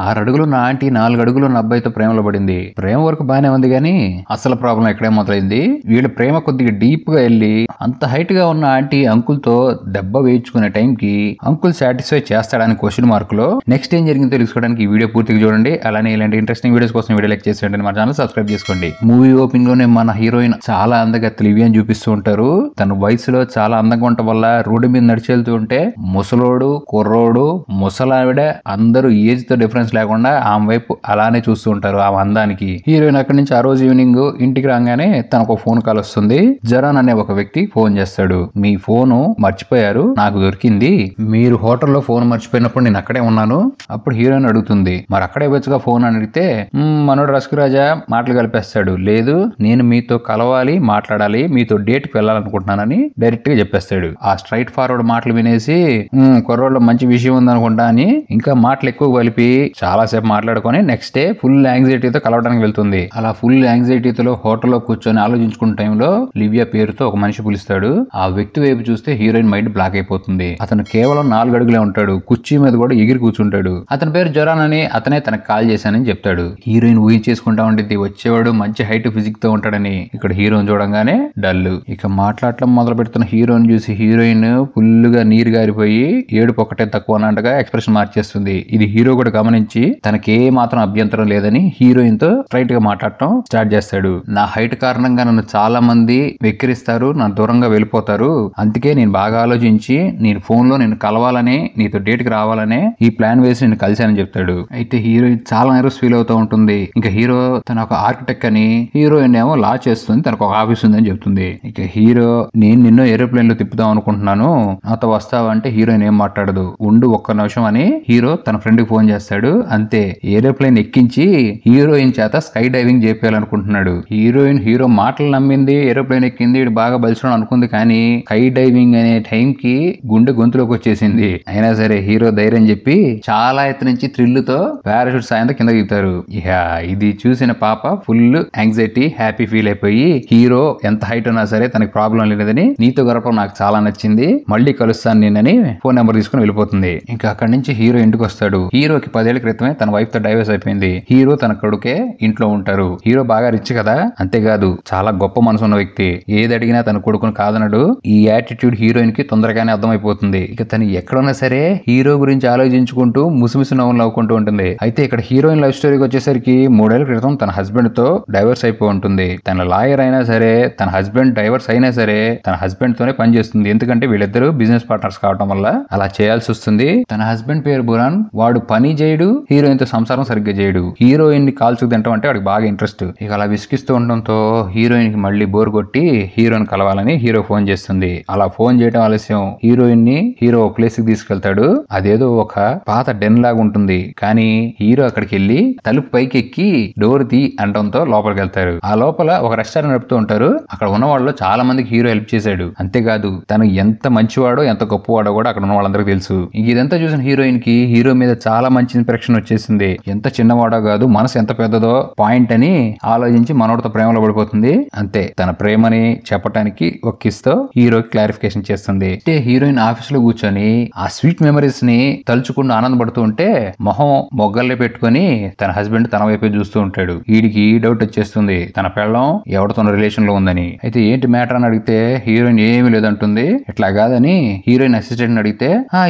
6 అడుగులు నా ఆంటీ 4 అడుగులు నా అబ్బాయితో ప్రేమలో పడింది. ప్రేమ వరకు బానే ఉంది గానీ అసలు ప్రాబ్లం ఎక్కడే మొదలైంది. వీళ్ళ ప్రేమ కొద్దిగా డీప్ గా వెళ్ళి అంత హైట్ గా ఉన్న ఆంటీ అంకుల్ తో దెబ్బ వేయించుకునే టైం కి అంకుల్ సాటిస్ఫై చేస్తాడని క్వశ్చన్ మార్క్ లో నెక్స్ట్ ఏం జరిగిందో తెలుసుకోవడానికి ఈ వీడియో పూర్తిగా చూడండి. అలానే ఇలాంటి ఇంట్రెస్టింగ్ వీడియోస్ కోసం వీడియో లైక్ చేసేయండి, మన ఛానల్ సబ్స్క్రైబ్ చేసుకోండి. మూవీ ఓపెనింగ్ లోనే మన హీరోయిన్ చాలా అందంగా తెలివి అని చూపిస్తూ ఉంటారు. తన వయసులో చాలా అందంగా ఉండటం వల్ల రోడ్డు మీద నడిచి వెళ్తూ ఉంటే ముసలోడు, కుర్రోడు, ముసలావిడ అందరూ ఏజ్ తో డిఫరెన్స్ లేకుండా ఆమె వైపు అలానే చూస్తూ ఉంటారు. ఆమె అందానికి హీరోయిన్ అక్కడి నుంచి ఆ రోజు ఈవినింగ్ ఇంటికి రాగానే తనకు ఫోన్ కాల్ వస్తుంది. జరాన్ అనే ఒక వ్యక్తి ఫోన్ చేస్తాడు. మీ ఫోను మర్చిపోయారు, నాకు దొరికింది. మీరు హోటల్లో ఫోన్ మర్చిపోయినప్పుడు నేను అక్కడే ఉన్నాను. అప్పుడు హీరోయిన్ అడుగుతుంది, మరి అక్కడే వచ్చుగా ఫోన్ అని అడిగితే మనోడు రసకురాజా మాటలు కలిపేస్తాడు. లేదు, నేను మీతో కలవాలి, మాట్లాడాలి, మీతో డేట్ కి వెళ్ళాలనుకుంటున్నానని డైరెక్ట్ గా చెప్పేస్తాడు. ఆ స్ట్రైట్ ఫార్వర్డ్ మాటలు వినేసి కుర్రోళ్ళలో మంచి విషయం ఉందనుకుంటా అని ఇంకా మాటలు ఎక్కువ కలిపి చాలా సేపు మాట్లాడుకొని నెక్స్ట్ డే ఫుల్ యాంగ్జైటీతో కలవడానికి వెళ్తుంది. అలా ఫుల్ యాంగ్జైటీతో హోటల్లో కూర్చొని ఆలోచించుకున్న టైంలో లివియా పేరుతో ఒక మనిషి పిలుస్తాడు. ఆ వ్యక్తి వైపు చూస్తే హీరోయిన్ మైండ్ బ్లాక్ అయిపోతుంది. అతను కేవలం 4 అడుగులే ఉంటాడు. కుర్చీ మీద కూడా ఎగిరి కూర్చుంటాడు. అతని పేరు జరాన్ అని అతనే తనకు కాల్ చేశానని చెప్తాడు. హీరోయిన్ ఊహించేసుకుంటా ఉంటుంది వచ్చేవాడు మంచి హైట్ ఫిజిక్ తో ఉంటాడని. ఇక్కడ హీరోయిన్ చూడంగానే డల్. ఇక మాట్లాడటం మొదలు పెడుతున్న హీరోయిన్ చూసి హీరోయిన్ ఫుల్ గా నీరు గారిపోయి ఏడుపు ఒకటే తక్కువ అన్నట్టుగా ఎక్స్ప్రెషన్ మార్చేస్తుంది. ఇది హీరో కూడా గమనించి తనకి ఏ మాత్రం అభ్యంతరం లేదని హీరోయిన్ తో స్ట్రైట్ గా మాట్లాడటం స్టార్ట్ చేస్తాడు. నా హైట్ కారణంగా నన్ను చాలా మంది వెక్కిరిస్తారు, నా దూరంగా వెళ్ళిపోతారు. అందుకే నేను బాగా ఆలోచించి నేను ఫోన్ లో నేను కలవాలని, నీతో డేట్ కి రావాలనే ఈ ప్లాన్ వేసి నేను కలిశానని చెప్తాడు. అయితే హీరోయిన్ చాలా నర్వస్ ఫీల్ అవుతూ ఉంటుంది. ఇంకా హీరో తన ఒక ఆర్కిటెక్ట్ అని, హీరోయిన్ ఏమో లా చేస్తుంది, తనకు ఒక ఆఫీస్ ఉందని చెప్తుంది. ఇక హీరో నేను నిన్ను ఏరోప్లేన్ లో తిప్పుదాం అనుకుంటున్నాను, నాతో వస్తావా అంటే హీరోయిన్ ఏం మాట్లాడదు. ఉండు ఒక్క నిమిషం అని హీరో తన ఫ్రెండ్ కి ఫోన్ చేస్తాడు. అంతే, ఏరోప్లేన్ ఎక్కించి హీరోయిన్ చేత స్కై డైవింగ్ చేయాలనుకుంటున్నాడు. హీరో మాటలు నమ్మింది, ఏరోప్లేన్ ఎక్కింది, వీడు బాగా బలిసిన అనుకుంది. కానీ స్కై డైవింగ్ అనే టైం కి గుండె గొంతులోకి వచ్చేసింది. అయినా సరే హీరో ధైర్యం చెప్పి చాలా ఎత్తు నుంచి థ్రిల్ తో పారాషూట్ సాయంతో కింద దిగుతారు. ఇక ఇది చూసిన పాప ఫుల్ యాంగ్జైటీ హ్యాపీ ఫీల్ అయిపోయి హీరో ఎంత హైట్ ఉన్నా సరే తనకి ప్రాబ్లం లేదని, నీతో గడపడం నాకు చాలా నచ్చింది, మళ్ళీ కలుస్తాను నేనని ఫోన్ నెంబర్ తీసుకుని వెళ్ళిపోతుంది. ఇంకా అక్కడి నుంచి హీరో ఇంటికి వస్తాడు. హీరోకి 10 ఏళ్ల క్రితమే తన వైఫ్ తో డైవర్స్ అయిపోయింది. హీరో తన కొడుకే ఇంట్లో ఉంటారు. హీరో బాగా రిచ్ కదా, అంతేకాదు చాలా గొప్ప మనసు ఉన్న వ్యక్తి. ఏది అడిగినా తన కొడుకుని కాదనడు. ఈ యాటిట్యూడ్ హీరోయిన్ కి తొందరగానే అర్థమైపోతుంది. ఇక తను ఎక్కడున్నా సరే హీరో గురించి ఆలోచించుకుంటూ ముసిముసి నవ్వులు నవ్వుకుంటూ ఉంటుంది. అయితే ఇక్కడ హీరోయిన్ లైఫ్ స్టోరీకి వచ్చేసరికి 3 ఏళ్ల క్రితం తన హస్బెండ్ తో డైవర్స్ అయిపోయి ఉంటుంది. తన లాయర్ అయినా సరే, తన హస్బెండ్ డైవర్స్ అయినా సరే తన హస్బెండ్ తోనే పనిచేస్తుంది. ఎందుకంటే వీళ్ళిద్దరూ బిజినెస్ పార్ట్నర్స్ కావడం వల్ల అలా చేయాల్సి వస్తుంది. తన హస్బెండ్ పేరు బురాన్. వాడు పని చేయడు, హీరోయిన్ తో సంసారం సరిగ్గా చేయడు. హీరోయిన్ ని కాల్చుకు తింటాం అంటే వాడికి బాగా ఇంట్రెస్ట్. ఇక అలా విసిగిస్తూ ఉండడంతో హీరోయిన్ కి మళ్ళీ బోర్ కొట్టి హీరోయిన్ కలవాలని హీరో ఫోన్ చేస్తుంది. అలా ఫోన్ చేయడం ఆలస్యం. హీరోయిన్ ని హీరో ఒక ప్లేస్ కి తీసుకెళ్తాడు. అదేదో ఒక పాత డెన్ లాగా ఉంటుంది. కానీ హీరో అక్కడికి వెళ్ళి తలుపు పైకి ఎక్కి డోర్ తీ అనడంతో లోపలికి వెళ్తారు. ఆ లోపల ఒక రెస్టారెంట్ నడుపుతూ ఉంటారు. అక్కడ ఉన్న వాళ్ళు చాలా మందికి హీరో హెల్ప్ చేశాడు. అంతేకాదు తను ఎంత మంచివాడో ఎంత గొప్పవాడో కూడా అక్కడ ఉన్న వాళ్ళందరికీ తెలుసు. ఇదంతా చూసిన హీరోయిన్ కి హీరో మీద చాలా మంచి ఇంప్రెషన్ వచ్చేసింది. ఎంత చిన్నవాడో కాదు, మనసు ఎంత పెద్దదో పాయింట్ అని ఆలోచించి మనోడితో ప్రేమలో పడిపోతుంది. అంతే, తన ప్రేమని చెప్పడానికి ఒక కిస్ తో హీరో క్లారిఫికేషన్ చేస్తుంది. అంటే హీరోయిన్ ఆఫీస్ లో కూర్చొని ఆ స్వీట్ మెమరీస్ ని తలుచుకుంటూ ఆనందపడుతూ ఉంటే మొహం మొగ్గల్లే పెట్టుకుని తన హస్బెండ్ తన వైపే చూస్తూ ఉంటాడు. వీడికి డౌట్ వచ్చేస్తుంది తన పెళ్ళం ఎవరితో రిలేషన్ లో ఉందని. అయితే ఏంటి మ్యాటర్ అని అడిగితే హీరోయిన్ ఏమీ లేదంటుంది. ఇట్లా కాదని హీరోయిన్ అసిస్టెంట్ అడిగితే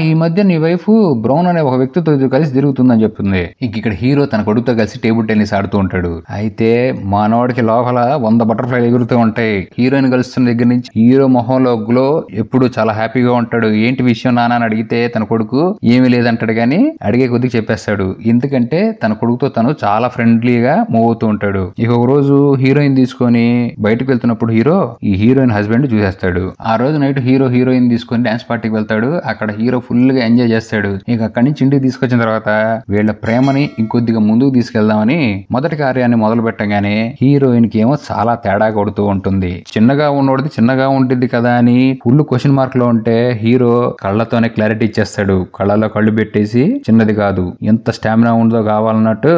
ఈ మధ్య నీ వైఫ్ బ్రౌన్ అనే ఒక వ్యక్తితో కలిసి తిరుగుతుందని చెప్తుంది. ఇక్కడ హీరో తన కొడుకుతో కలిసి టేబుల్ టెన్నిస్ ఆడుతూ ఉంటాడు. అయితే మనోడికి లోపల 100 బటర్ఫ్లైలు ఎగురుతూ ఉంటాయి. హీరోయిన్ కలుస్తున్న దగ్గర నుంచి హీరో మొహంలో గ్లో ఎప్పుడు చాలా హ్యాపీగా ఉంటాడు. ఏంటి విషయం నాన్న అని అడిగితే తన కొడుకు ఏమీ లేదంటాడు. కానీ అడిగే కొద్దిగా చెప్పేస్తాడు. ఎందుకంటే తన కొడుకుతో తను చాలా ఫ్రెండ్లీగా మూవ్ అవుతూ ఉంటాడు. ఇక ఒక రోజు హీరోయిన్ తీసుకొని బయటకు వెళ్తున్నప్పుడు ఈ హీరోయిన్ హస్బెండ్ చూసేస్తాడు. ఆ రోజు నైట్ హీరోయిన్ తీసుకొని డాన్స్ పార్టీకి వెళ్తాడు. అక్కడ హీరో ఫుల్ గా ఎంజాయ్ చేస్తాడు. ఇక అక్కడి నుంచి ఇంటికి తీసుకొచ్చిన తర్వాత వీళ్ళ ప్రేమని ఇంకొద్దిగా ముందుకు తీసుకెళ్దామని మొదటి కార్యాన్ని మొదలు పెట్టగానే హీరోయిన్ కి ఏమో చాలా తేడా కొడుతూ ఉంటుంది. చిన్నగా ఉన్నోడిది చిన్నగా ఉంటుంది కదా అని ఫుల్ క్వశ్చన్ మార్క్ లో ఉంటే హీరో కళ్ళతోనే క్లారిటీ ఇచ్చేస్తాడు. కళ్ళలో కళ్ళు పెట్టేసి చిన్నది కాదు, ఎంత స్టామినా ఉందో కావాలన్నట్టు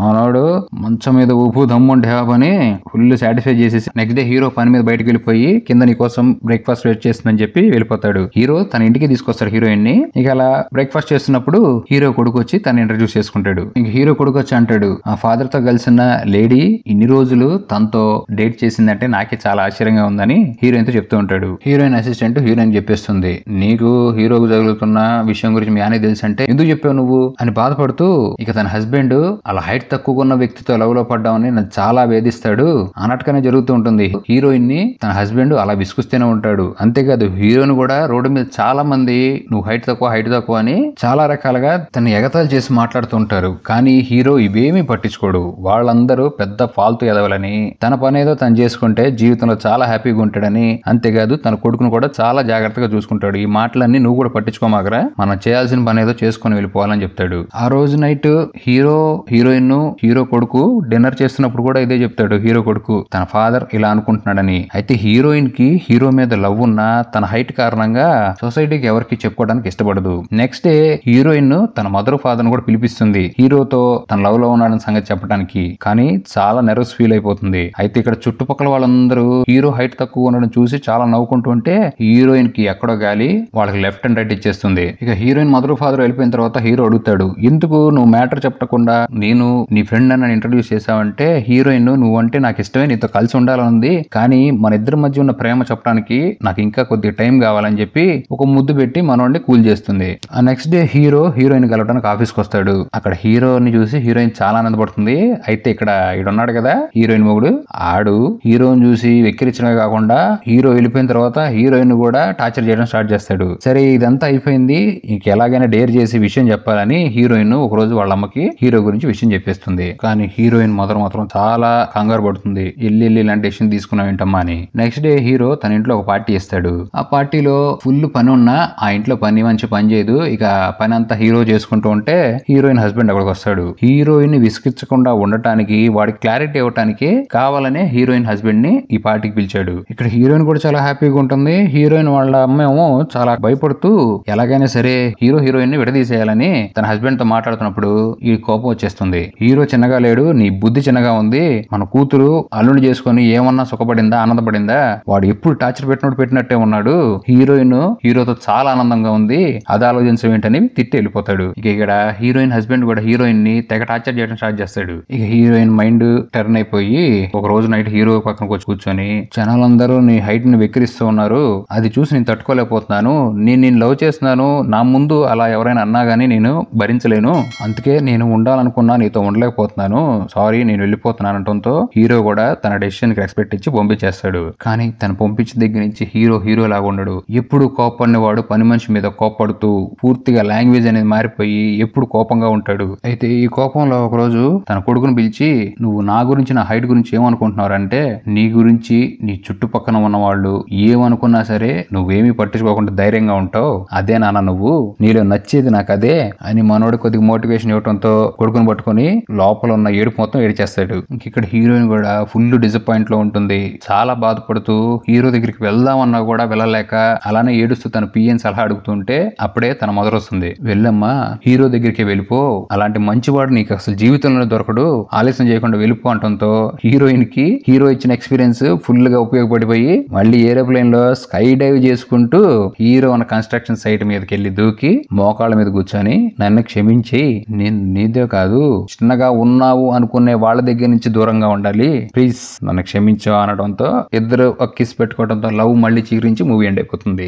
ఆనాడు మంచం మీద ఊపు దమ్ముంటే అని ఫుల్ సాటిస్ఫై చేసేసి నెక్స్ట్ డే హీరో పని మీద బయటకు వెళ్ళిపోయి కింద నీ కోసం బ్రేక్ఫాస్ట్ వెయిట్ చేస్తుందని చెప్పి వెళ్ళిపోతాడు. హీరో తన ఇంటికి తీసుకొస్తాడు హీరోయిన్ ని. ఇక అలా బ్రేక్ఫాస్ట్ చేస్తున్నప్పుడు హీరో కొడుకు వచ్చి తన ఇంట్రడ్యూస్ చేసుకుంటాడు. ఇంక హీరో కొడుకు వచ్చి అంటాడు, ఆ ఫాదర్ తో కలిసిన లేడీ ఇన్ని రోజులు తనతో డేట్ చేసిందంటే నాకే చాలా ఆశ్చర్యంగా ఉందని హీరోయిన్ తో చెప్తూ ఉంటాడు. హీరోయిన్ అసిస్టెంట్ హీరోయిన్ చెప్పేస్తుంది, నీకు హీరోకు జరుగుతున్న విషయం గురించి మీ ఆయనకి తెలుసు అంటే ఎందుకు చెప్పావు నువ్వు అని బాధపడుతూ, ఇక తన హస్బెండ్ అలా హైట్ తక్కువ ఉన్న వ్యక్తితో లవ్ లో పడ్డామని నన్ను చాలా వేధిస్తాడు అన్నట్టుగానే జరుగుతూ ఉంటుంది. హీరోయిన్ ని తన హస్బెండ్ అలా విసుగుస్తూనే ఉంటాడు. అంతేకాదు హీరోయిన్ కూడా రోడ్డు మీద చాలా మంది నువ్వు హైట్ తక్కువ అని చాలా రకాలుగా తను ఎగతాళి చేసి మాట్లాడుతూ ఉంటారు. కానీ హీరో ఇవేమీ పట్టించుకోడు. వాళ్ళందరూ పెద్ద ఫాల్తు ఎదవలని, తన పనేదో తను చేసుకుంటే జీవితంలో చాలా హ్యాపీగా ఉంటాడని, అంతేకాదు తన కొడుకును కూడా చాలా జాగ్రత్తగా చూసుకుంటాడు. ఈ మాటలన్నీ నువ్వు కూడా పట్టించుకోమాకరా, మనం చేయాల్సిన పని ఏదో చేసుకుని వెళ్ళిపోవాలని చెప్తాడు. ఆ రోజు నైట్ హీరోయిన్ హీరో కొడుకు డిన్నర్ చేస్తున్నప్పుడు కూడా ఇదే చెప్తాడు. హీరో కొడుకు తన ఫాదర్ ఇలా అనుకుంటున్నాడని. అయితే హీరోయిన్ కి హీరో మీద లవ్ ఉన్నా తన హైట్ కారణంగా సొసైటీకి ఎవరికి చెప్పుకోవడానికి ఇష్టపడదు. నెక్స్ట్ డే హీరోయిన్ తన మదర్ ఫాదర్ కూడా పిలిపిస్తుంది హీరోతో తన లవ్ లో ఉన్నాడని సంగతి చెప్పడానికి. కానీ చాలా నెర్వస్ ఫీల్ అయిపోతుంది. అయితే ఇక్కడ చుట్టుపక్కల వాళ్ళందరూ హీరో హైట్ తక్కువ ఉండడం చూసి చాలా నవ్వుకుంటూ ఉంటే హీరోయిన్ కి ఎక్కడో గాలి వాళ్ళకి లెఫ్ట్ అండ్ రైట్ ఇచ్చేస్తుంది. ఇక హీరోయిన్ మదర్ ఫాదర్ వెళ్ళిపోయిన తర్వాత హీరో అడుగుతాడు, ఎందుకు నువ్వు మ్యాటర్ చెప్పకుండా నేను నీ ఫ్రెండ్ అని ఇంట్రడ్యూస్ చేసావంటే, హీరోయిన్ నువ్వంటే నాకు ఇష్టమే, నీతో కలిసి ఉండాలనుంది, కానీ మన ఇద్దరి మధ్య ఉన్న ప్రేమ చెప్పడానికి నాకు ఇంకా కొద్దిగా టైం కావాలని చెప్పి ఒక ముద్దు పెట్టి మనోడిని కూల్ చేస్తుంది. ఆ నెక్స్ట్ డే హీరోయిన్ కలవడానికి ఆఫీస్కి వస్తాడు. అక్కడ హీరోని చూసి హీరోయిన్ చాలా ఆనందపడుతుంది. అయితే ఇక్కడ ఈడున్నాడు కదా హీరోయిన్ మొగుడు, ఆడు హీరోని చూసి వెక్కిరించడమే కాకుండా హీరో వెళ్ళిపోయిన తర్వాత హీరోయిన్ కూడా టార్చర్ చేయడం స్టార్ట్ చేస్తాడు. సరే ఇదంతా అయిపోయింది, ఇంక ఎలాగైనా డేర్ చేసి విషయం చెప్పాలని హీరోయిన్ ఒక రోజు వాళ్ళ అమ్మకి హీరో గురించి విషయం చెప్పేస్తుంది. కానీ హీరోయిన్ మాత్రం చాలా కంగారు పడుతుంది. ఇల్లు ఇలాంటి డెసిషన్ తీసుకున్నావు ఏంటమ్మా అని. నెక్స్ట్ డే హీరో తన ఇంట్లో ఒక పార్టీ ఇస్తాడు. ఆ పార్టీలో ఫుల్ పని ఉన్నా ఆ ఇంట్లో మంచి పని చేయదు. ఇక పని అంతా హీరో చేసుకుంటూ ఉంటే హీరోయిన్ హస్బెండ్ అక్కడికి వస్తాడు. హీరోయిన్ ని విసిగించకుండా ఉండటానికి, వాడికి క్లారిటీ ఇవ్వటానికి కావాలనే హీరోయిన్ హస్బెండ్ ని ఈ పార్టీకి పిలిచాడు. ఇక్కడ హీరోయిన్ కూడా చాలా హ్యాపీగా ఉంటుంది. హీరోయిన్ వాళ్ళ అమ్మేమో చాలా భయపడుతూ ఎలాగైనా సరే హీరోయిన్ ని విడదీసేయాలని తన హస్బెండ్ తో మాట్లాడుతున్నప్పుడు ఈ కోపం వచ్చేస్తుంది. హీరో చిన్నగా లేడు, నీ బుద్ధి చిన్నగా ఉంది, మన కూతురు అల్లుని చేసుకుని ఏమన్నా సుఖపడిందా, ఆనందపడిందా, వాడు ఎప్పుడు టార్చర్ పెట్టినట్టే ఉన్నాడు, హీరోయిన్ హీరోతో చాలా ఆనందంగా ఉంది, అది ఆలోచించడం ఏంటని తిట్టి వెళ్ళిపోతాడు. ఇక ఇక్కడ హీరోయిన్ హస్బెండ్ కూడా హీరోయిన్ ని తెగ టార్చర్ చేయడం స్టార్ట్ చేస్తాడు. ఇక హీరోయిన్ మైండ్ టర్న్ అయిపోయి ఒక రోజు నైట్ హీరో పక్కనకు వచ్చి కూర్చొని, జనాలందరూ నీ హైట్ ని వెక్కిరిస్తూ ఉన్నారు, అది చూసి నేను తట్టుకోలేకపోతున్నాను, నేను లవ్ చేస్తున్నాను, నా ముందు అలా ఎవరైనా అన్నా గానీ నేను భరించలేను, అందుకే నేను ఉండాలనుకున్నా నీతో ఉండలేకపోతున్నాను, సారీ నేను వెళ్ళిపోతున్నాను అనటంతో హీరో కూడా తన డెసిషన్ కి రెస్పెక్ట్ ఇచ్చి పంపించేస్తాడు. కానీ తను పంపించిన దగ్గర నుంచి హీరో లాగా ఉండడు. ఎప్పుడు కోపడినవాడు పని మనిషి మీద కోపడుతూ పూర్తిగా లాంగ్వేజ్ అనేది మారిపోయి ఎప్పుడు కోపంగా ఉంటాడు. అయితే ఈ కోపంలో ఒక రోజు తన కొడుకును పిలిచి, నువ్వు నా గురించి నా హైట్ గురించి ఏమనుకుంటున్నారంటే, నీ గురించి నీ చుట్టుపక్కన ఉన్న వాళ్ళు ఏమనుకున్నా సరే నువ్వేమీ పట్టించుకోకుండా ధైర్యంగా ఉంటావు, అదే నాన్న నువ్వు, నీలో నచ్చేది నాకు అదే అని మనోడు కొద్దిగా మోటివేషన్ ఇవ్వడంతో కొడుకును పట్టుకొని లోపల ఉన్న ఏడుపు మొత్తం ఏడిచేస్తాడు. ఇక్కడ హీరోయిన్ కూడా ఫుల్ డిసప్పాయింట్ లో ఉంటుంది. చాలా బాధపడుతూ హీరో దగ్గరికి వెళ్దామన్నా కూడా వెళ్ళలేక అలానే ఏడుస్తూ తన పిఎన్ సలహా అడుగుతుంటే అప్పుడే తన మదర్ వస్తుంది. వెళ్ళమ్మా, హీరో దగ్గరికి వెళ్ళిపో, అలాంటి మంచివాడు నీకు అసలు జీవితంలో దొరకడు, ఆలస్యం చేయకుండా వెళ్ళిపో అంటంతో హీరోయిన్ కి హీరో ఇచ్చిన ఎక్స్పీరియన్స్ ఫుల్ గా ఉపయోగపడిపోయి మళ్ళీ ఏరోప్లేన్ లో స్కై డైవ్ చేసుకుంటూ హీరో ఉన్న కన్స్ట్రక్షన్ సైట్ మీదకి వెళ్లి దూకి మోకాళ్ళ మీద కూర్చొని, నన్ను క్షమించి, నేను నీదే కాదు, చిన్నగా ఉన్నావు అనుకునే వాళ్ళ దగ్గర నుంచి దూరంగా ఉండాలి, ప్లీజ్ నన్ను క్షమించు అనడంతో ఇద్దరు ఒక కిస్ పెట్టుకోవడంతో లవ్ మళ్ళీ చీరించి మూవీ ఎండ్ అయిపోతుంది.